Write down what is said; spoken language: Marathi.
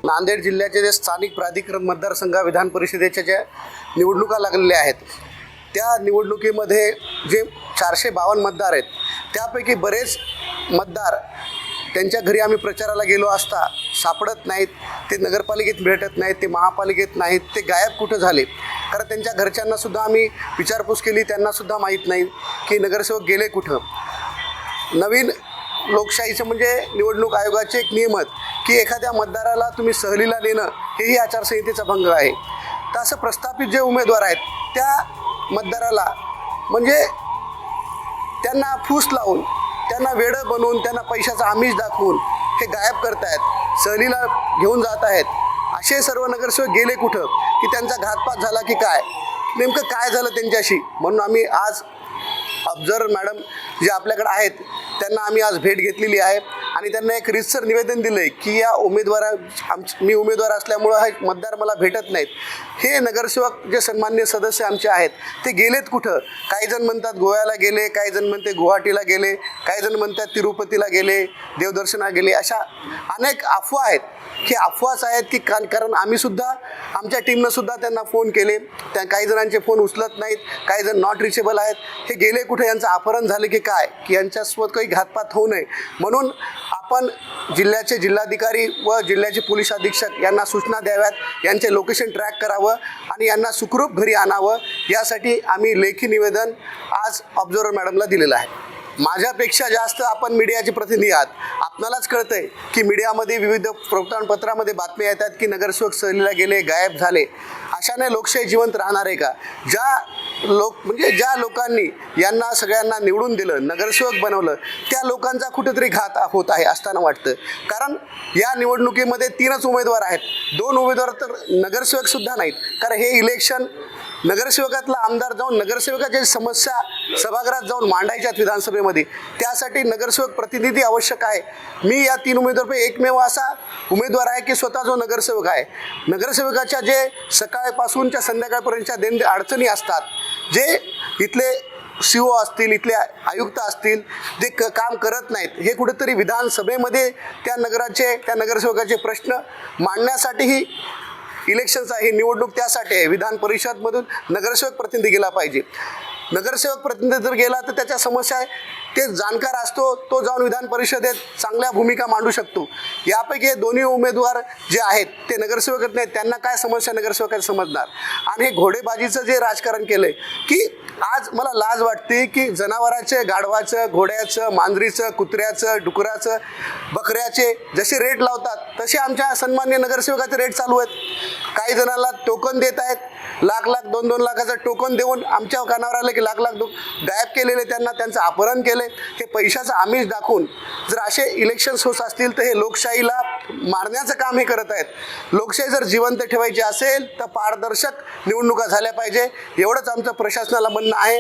नांदेड जिल्ह्याचे जे स्थानिक प्राधिकरण मतदारसंघ विधान परिषदेच्या ज्या निवडणुका लागलेल्या आहेत त्या निवडणुकीमध्ये जे 452 मतदार आहेत त्यापैकी बरेच मतदार त्यांच्या घरी आम्ही प्रचाराला गेलो असता सापडत नाहीत, ते नगरपालिकेत भेटत नाहीत, ते महापालिकेत नाहीत, ते गायब कुठं झाले. कारण त्यांच्या घरच्यांनासुद्धा आम्ही विचारपूस केली, त्यांनासुद्धा माहीत नाही की नगरसेवक गेले कुठं. नवीन लोकशाहीचं म्हणजे निवडणूक आयोगाचे एक नियम आहेत की एखाद्या मतदाराला तुम्ही सहलीला नेणं हेही आचारसंहितेचा भंग आहे. तर असं प्रस्थापित जे उमेदवार आहेत त्या मतदाराला म्हणजे त्यांना फूस लावून, त्यांना वेडं बनवून, त्यांना पैशाचा आमिष दाखवून हे गायब करतायत, सहलीला घेऊन जात आहेत. असे सर्व नगरसेवक गेले कुठं, की त्यांचा घातपात झाला की काय, नेमकं काय झालं त्यांच्याशी. म्हणून आम्ही आज ऑब्झर्वर मॅडम जे आपल्याकडे आहेत त्यांना आम्ही आज भेट घेतलेली आहे आणि त्यांना एक रीतसर निवेदन दिलं आहे की या मी उमेदवार असल्यामुळं हे मतदार मला भेटत नाहीत. हे नगरसेवक जे सन्मान्य सदस्य आमचे आहेत ते गेलेत कुठं. काही जण म्हणतात गोव्याला गेले, काही जण म्हणते गुवाहाटीला गेले, काही जण म्हणतात तिरुपतीला गेले, देवदर्शनाला गेले. अशा अनेक अफवा आहेत की अफवाच आहेत की कारण आम्हीसुद्धा आमच्या टीमनंसुद्धा त्यांना फोन केले, त्या काही जणांचे फोन उचलत नाहीत, काही जण नॉट रिचेबल आहेत. हे गेले कुठे, यांचं अपहरण झाले की काय, की यांच्यासोबत काही घातपात होऊ नये म्हणून आपण जिल्ह्याचे जिल्हाधिकारी व जिल्ह्याचे पोलीस अधीक्षक यांना सूचना द्याव्यात, यांचे लोकेशन ट्रॅक करावं आणि यांना सुखरूप घरी आणावं. यासाठी आम्ही लेखी निवेदन आज ऑब्झर्वर मॅडमला दिलेलं आहे. माझ्यापेक्षा जास्त आपण मीडियाचे प्रतिनिधी आहात. आपणालाच कळतं आहे की मीडियामध्ये विविध वृत्तपत्रामध्ये बातम्या येतात की नगरसेवक सहलीला गेले, गायब झाले. अशाने लोकशाही जिवंत राहणार आहे का? ज्या लोकांनी यांना सगळ्यांना निवडून दिलं, नगरसेवक बनवलं, त्या लोकांचा कुठेतरी घात होत आहे असताना वाटतं. कारण या निवडणुकीमध्ये 3च उमेदवार आहेत, 2 उमेदवार तर नगरसेवकसुद्धा नाहीत. कारण हे इलेक्शन नगरसेवकातला आमदार जाऊन नगरसेवकाच्या समस्या सभागृहात जाऊन मांडायच्यात विधानसभेमध्ये, त्यासाठी नगरसेवक प्रतिनिधी आवश्यक आहे. मी या 3 उमेदवारांपैकी एकमेव असा उमेदवार आहे की स्वतः जो नगरसेवक आहे. नगरसेवकाच्या जे सकाळपासूनच्या संध्याकाळपर्यंतच्या अडचणी असतात, जे इथले CO असतील, इथले आयुक्त असतील, जे काम करत नाहीत, हे कुठेतरी विधानसभेमध्ये त्या नगरसेवकाचे प्रश्न मांडण्यासाठीही इलेक्शन्स आहे, निवडणूक त्यासाठी आहे. विधान परिषदमधून नगरसेवक प्रतिनिधी गेला पाहिजे. नगरसेवक प्रतिनिधी जर गेला तर त्याच्या समस्या आहे ते जाणकार असतो, तो जाऊन विधान परिषदेत चांगल्या भूमिका मांडू शकतो. यापैकी हे दोन्ही उमेदवार जे आहेत ते नगरसेवक नाहीत, त्यांना काय समस्या नगरसेवकांना समजणार. आणि हे घोडेबाजीचं जे राजकारण केलं आहे की आज मला लाज वाटते की जनावरांचे, गाढवाचं, घोड्याचं, मांजरीचं, कुत्र्याचं, डुकराचं, बकऱ्याचे जसे रेट लावतात तसे आमच्या सन्मान्य नगरसेवकाचे रेट चालू आहेत. काही जणांना टोकन देत आहेत, लाख 2-2 लाखाचं टोकन देऊन आमच्या कानावर आलं की लाख गायब केलेले, त्यांचं अपहरण केले. हे पैशाचं आमिष दाखवून जर असे इलेक्शन्स होत असतील तर हे लोकशाहीला मारण्याचं काम हे करत आहेत. लोकशाही जर जिवंत ठेवायची असेल तर पारदर्शक निवडणुका झाल्या पाहिजे, एवढंच आमचं प्रशासनाला म्हणणं आहे.